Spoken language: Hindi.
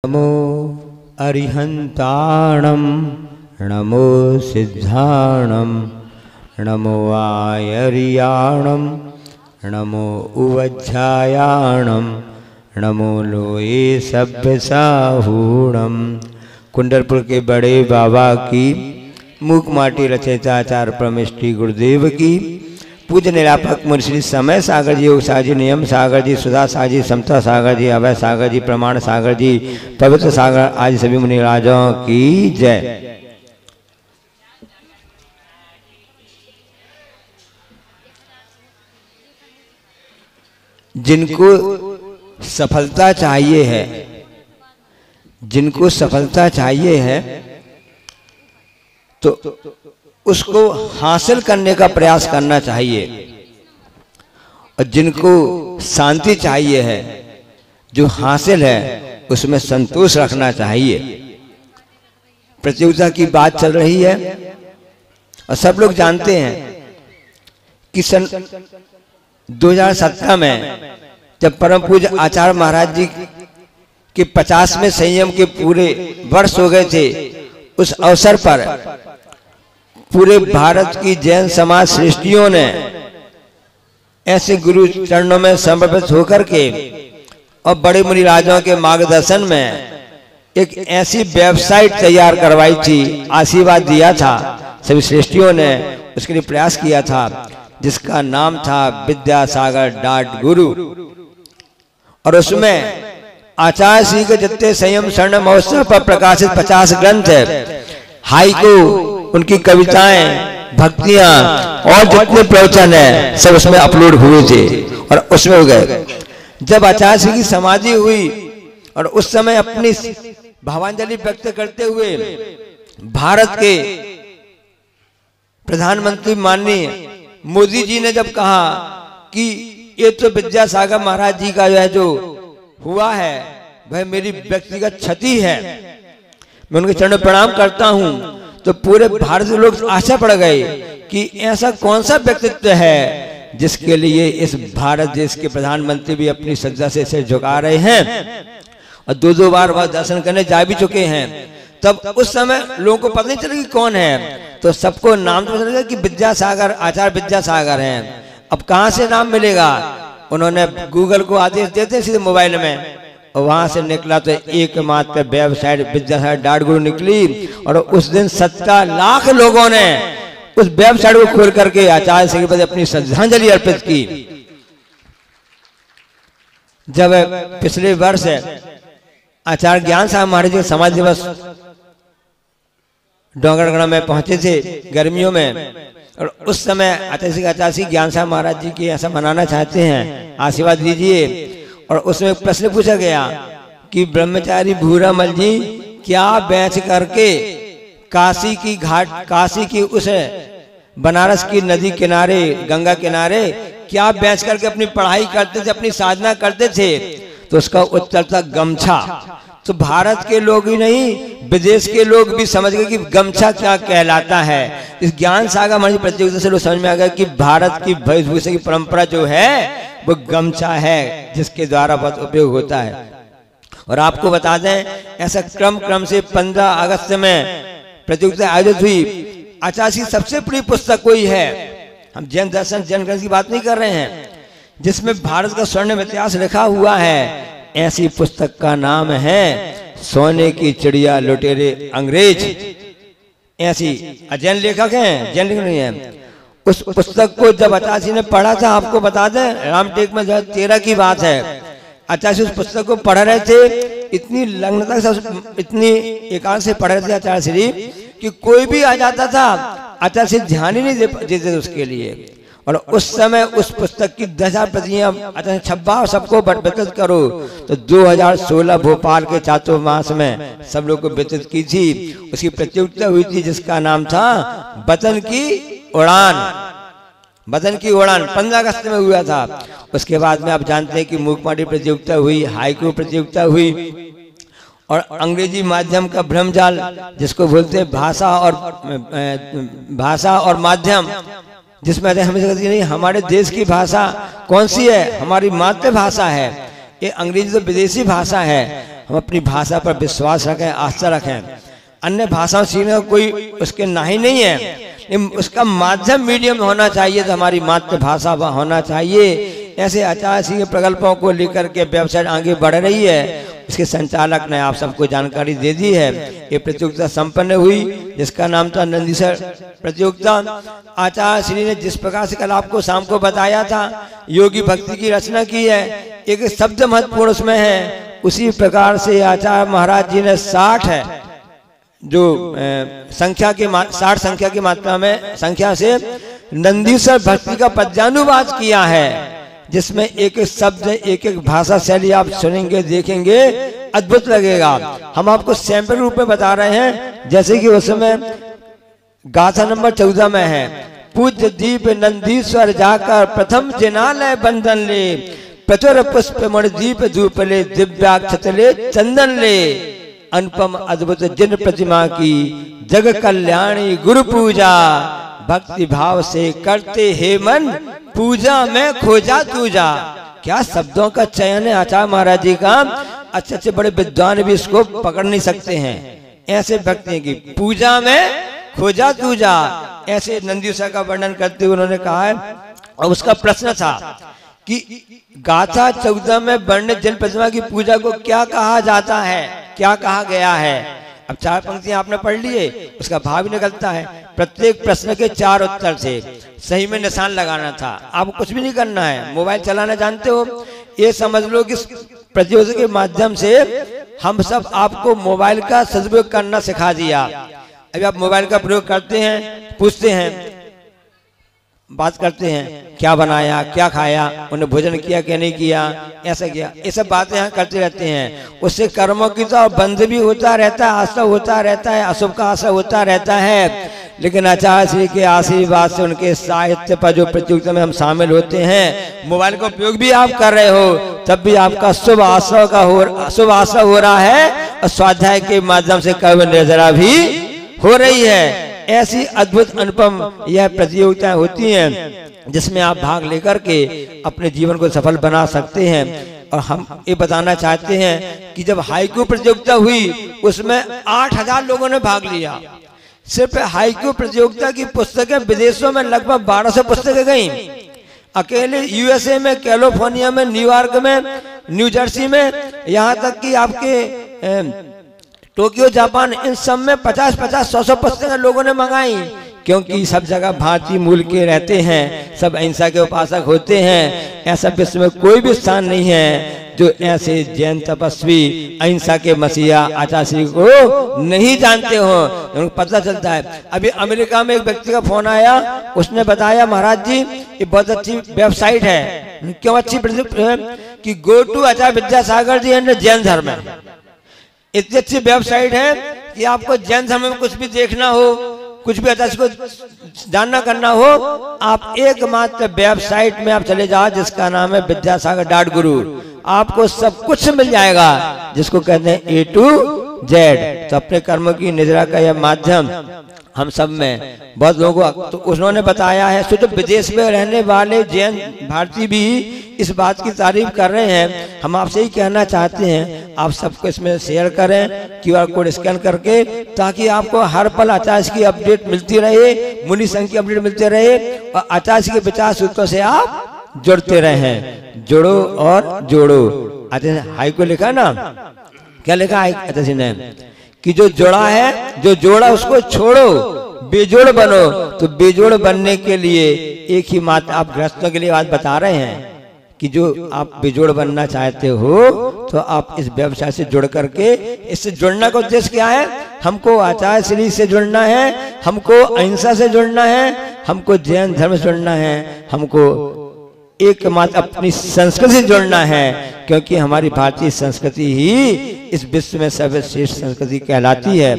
नमो अरिहंताणं नमो सिद्धाणं नमो आयर्याणं नमो उवज्झायाणं नमो लोये सभ्यसाहूणं। कुंडलपुर के बड़े बाबा की मूक माटी रचयिता आचार्य परमेष्ठी गुरुदेव की पूज्य निरापक मुर्शी समय सागर जी, योग सागर जी, नियम सागर जी, सुधा सागर जी, समता सागर जी, अभय सागर जी, प्रमाण सागर जी, पवित्र सागर आदि सभी मुनि राजाओं की जय। जिनको सफलता चाहिए है, जिनको सफलता चाहिए है तो उसको हासिल करने का प्रयास करना चाहिए, और जिनको शांति चाहिए है, जो हासिल है उसमें संतोष रखना चाहिए। प्रतियोगिता की बात चल रही है और सब लोग जानते हैं कि सन 2017 में जब परम पूज्य आचार्य महाराज जी के 50वें संयम के पूरे वर्ष हो गए थे, उस अवसर पर पूरे भारत की जैन समाज श्रेष्ठियों ने ऐसे गुरु चरणों में समर्पित होकर के और बड़े मुनि राजाओं के मार्गदर्शन में एक ऐसी वेबसाइट तैयार करवाई थी, आशीर्वाद दिया था सभी श्रेष्ठियों ने, उसके लिए प्रयास किया था, जिसका नाम था विद्यासागर.गुरु। और उसमें आचार्य श्री के जितने संयम स्वर्ण महोत्सव पर प्रकाशित 50 ग्रंथ है, हाइकू, उनकी कविताएं, भक्तियां और जितने प्रवचन है सब उसमें अपलोड हुए थे और उसमें हो गए। जब आचार्य श्री की समाधि हुई और उस समय अपनी भावांजलि व्यक्त करते हुए भारत के प्रधानमंत्री माननीय मोदी जी ने जब कहा कि ये तो विद्यासागर महाराज जी का जो हुआ है वह मेरी व्यक्तिगत क्षति है, मैं उनके चरणों में प्रणाम करता हूं, तो पूरे भारत के लोग आशा पड़ गए कि ऐसा कौन सा व्यक्तित्व है जिसके लिए इस भारत देश के प्रधानमंत्री भी अपनी सज्जा से इसे झुका रहे हैं और 2-2 बार वह दर्शन करने जा भी चुके हैं। तब उस समय लोगों को पता नहीं चला कि कौन है, तो सबको नाम तो चलेगा कि विद्यासागर, आचार्य विद्यासागर हैं। अब कहाँ से नाम मिलेगा? उन्होंने गूगल को आदेश देते सीधे मोबाइल में, और वहां से निकला तो एकमात्र वेबसाइट विद्यासागर.गुरु निकली, और उस दिन 17 लाख लोगों ने उस वेबसाइट को खोल करके आचार्य श्री के प्रति अपनी श्रद्धांजलि अर्पित की। जब पिछले वर्ष आचार्य ज्ञान साहब महाराज जी समाज दिवस डोंगरगढ़ में पहुंचे थे गर्मियों में, और उस समय आचार्य श्री ज्ञान साहब महाराज जी की ऐसा मनाना चाहते हैं, आशीर्वाद दीजिए। और उसमें प्रश्न पूछा गया कि ब्रह्मचारी भूरामल जी क्या बेच करके काशी की घाट, काशी की उस बनारस की नदी किनारे, गंगा किनारे क्या बेच करके अपनी पढ़ाई करते थे, अपनी साधना करते थे? तो उसका उत्तर था गमछा। तो भारत के लोग ही नहीं, विदेश के लोग भी समझ गए कि गमछा क्या कहलाता है। इस ज्ञान सागर महाराज प्रतियोगिता से लोग समझ में आ गया कि भारत की वेशभूषा की परंपरा जो है वो गमछा है, जिसके द्वारा बहुत उपयोग होता है। और आपको बता दें, ऐसा क्रम से 15 अगस्त में प्रतियोगिता आयोजित हुई। आचार्य की सबसे बड़ी पुस्तक कोई है, हम जैन दर्शन जैन ग्रंथ की बात नहीं कर रहे हैं, जिसमें भारत का स्वर्णिम इतिहास लिखा हुआ है, ऐसी पुस्तक का नाम है सोने की चिड़िया लुटेरे अंग्रेज। ऐसी जैन लेखक हैं, जैन लेखक नहीं है। उस पुस्तक को जब आचार्य ने पढ़ा था, आपको बता दें रामटेक में 2013 की बात है, आचार्य उस पुस्तक को पढ़ रहे थे, इतनी लग्नता से, इतनी एकांत से पढ़ रहे थे आचार्य श्री कि कोई भी आ जाता था, आचार्य श्री ध्यान ही नहीं देते उसके लिए। और उस समय उस पुस्तक की 10,000 प्रतियां आचार्य छपा और सबको वितरित करो, तो 2016 भोपाल के चातुर्मास में सब लोग को वितरित की थी। उसकी प्रतियोगिता हुई थी जिसका नाम था वतन की उड़ान। वतन की उड़ान 15 अगस्त में हुआ था। उसके बाद में आप जानते हैं कि मूकमाटी प्रतियोगिता हुई, हाइकू प्रतियोगिता हुई, और अंग्रेजी माध्यम का भ्रमजाल जिसको बोलते हैं भाषा और माध्यम, जिसमें हमें कहती नहीं हमारे देश की भाषा कौन सी है, हमारी मातृभाषा है, ये अंग्रेजी तो विदेशी भाषा है, हम अपनी भाषा पर विश्वास रखें, आस्था रखें। अन्य भाषाओं सीखने का कोई उसके नाही नहीं है, लेकिन उसका माध्यम मीडियम होना चाहिए, तो हमारी मातृभाषा होना चाहिए। ऐसे आचार्य श्री के प्रकल्पों को लेकर के वेबसाइट आगे बढ़ रही है। इसके संचालक ने आप सबको जानकारी दे दी है। ये प्रतियोगिता संपन्न हुई जिसका नाम था नंदीसर प्रतियोगिता। आचार्य श्री ने जिस प्रकार से कल आपको शाम को बताया था योगी भक्ति की रचना की है, एक शब्द महत्वपूर्ण उसमें है, उसी प्रकार से आचार्य महाराज जी ने 60 है जो संख्या की 60 संख्या की मात्रा में संख्या से नंदीसर भक्ति का पद्यानुवाद किया है, जिसमें एक एक शब्द एक एक भाषा शैली आप सुनेंगे देखेंगे अद्भुत लगेगा। हम आपको सैंपल रूप में बता रहे हैं, जैसे कि उसमें गाथा नंबर 14 में है, पूज्य दीप नंदीश्वर जाकर प्रथम जिनालय बंधन ले, प्रचुर पुष्प मण दीप धूप ले, दिव्याक्षत ले चंदन ले, अनुपम अद्भुत जिन प्रतिमा की जग कल्याणी गुरु पूजा, भक्ति भाव से करते हे मन पूजा में खोजा तूजा। क्या शब्दों का चयन है आचार्य महाराज जी का, अच्छे अच्छे बड़े विद्वान भी इसको पकड़ नहीं सकते हैं। ऐसे भक्ति की पूजा में खोजा तूजा, ऐसे नंदीसा का वर्णन करते हुए उन्होंने कहा है। और उसका प्रश्न था कि गाथा 14 में वर्णित जिन प्रतिमा की पूजा को क्या कहा जाता है, क्या कहा गया है। अब 4 पंक्तियां आपने पढ़ लिए, उसका भाव निकलता है। प्रत्येक प्रश्न के 4 उत्तर से सही में निशान लगाना था। आपको कुछ भी नहीं करना है, मोबाइल चलाना जानते हो, ये समझ लो कि प्रतियोगिता के माध्यम से हम सब आपको मोबाइल का सदुपयोग करना सिखा दिया। अभी आप मोबाइल का प्रयोग करते हैं, पूछते हैं, बात करते हैं, क्या बनाया, क्या खाया, उन्हें भोजन किया क्या नहीं किया, ऐसा किया, ये सब बातें यहाँ करते रहते हैं। उससे कर्मों की तो बंध भी होता रहता है, आशा होता रहता है, अशुभ का आशा होता रहता है। लेकिन आचार्य श्री के आशीर्वाद से उनके साहित्य पर जो प्रतियोगिता में हम शामिल होते हैं, मोबाइल का उपयोग भी आप कर रहे हो, तब भी आपका शुभ आशा हो रहा है और स्वाध्याय के माध्यम से कर्म निर्जरा भी हो रही है। ऐसी अद्भुत अनुपम यह प्रतियोगिताएं होती हैं जिसमें आप भाग लेकर के अपने जीवन को सफल बना सकते हैं। और हम ये बताना चाहते हैं कि जब हाइकू प्रतियोगिता हुई उसमें 8000 लोगों ने भाग लिया। सिर्फ हाइकू प्रतियोगिता की पुस्तकें विदेशों में लगभग 1200 पुस्तकें गई। अकेले यूएसए में, कैलिफोर्निया में, न्यूयॉर्क में, न्यू जर्सी में, यहाँ तक कि आपके टोक्यो जापान, इन सब में 50-50, 100 पुस्तकें लोगों ने मंगाई। क्योंकि सब जगह भारतीय मूल के रहते हैं, सब अहिंसा के उपासक होते हैं। ऐसा विश्व में कोई भी स्थान नहीं है जो ऐसे जैन तपस्वी अहिंसा के मसीहा आचार्य श्री को नहीं जानते हो, उनको पता चलता है। अभी अमेरिका में एक व्यक्ति का फोन आया, उसने बताया महाराज जी ये बहुत अच्छी वेबसाइट है। क्यों अच्छी? कि go to Acharya Vidyasagar ji and Jain धर्म है। इतनी अच्छी वेबसाइट है कि आपको जैन धर्म में कुछ भी देखना हो, कुछ भी आचार्य को जानना करना हो, आप एकमात्र वेबसाइट में आप चले जाओ जिसका नाम है विद्यासागर.गुरु। आपको सब कुछ मिल जाएगा जिसको कहते हैं A to Z। तो अपने कर्म की निजरा का यह माध्यम हम सब में बहुत लोगों को तो उन्होंने बताया है। सोचो विदेश में रहने वाले जैन भारतीय भी इस बात की तारीफ कर रहे हैं। हम आपसे ही कहना चाहते हैं आप सबको इसमें शेयर करें, QR कोड स्कैन करके, ताकि आपको हर पल आचार्य की अपडेट मिलती रहे, मुनि संघ की अपडेट मिलती रहे और आचार्य के विचार सूत्रों से आप जुड़ते रहें। जुड़ो और जोड़ो। आचार्य हाई को लिखा ना, क्या लिखा है आचार्य ने कि जो जोड़ा है, जो जोड़ा उसको छोड़ो, बेजोड़ बनो। तो बेजोड़ बनने के लिए एक ही बात आप गृहस्थों के लिए बात बता रहे हैं कि जो आप बेजोड़ बनना चाहते हो तो आप इस व्यवसाय से जुड़ करके, इससे जुड़ने का उद्देश्य क्या है? हमको आचार्य श्री से जुड़ना है, हमको अहिंसा से जुड़ना है, हमको जैन धर्म से जुड़ना है, हमको एकमात्र अपनी संस्कृति से जुड़ना है। क्योंकि हमारी भारतीय संस्कृति ही इस विश्व में सर्वश्रेष्ठ संस्कृति कहलाती है।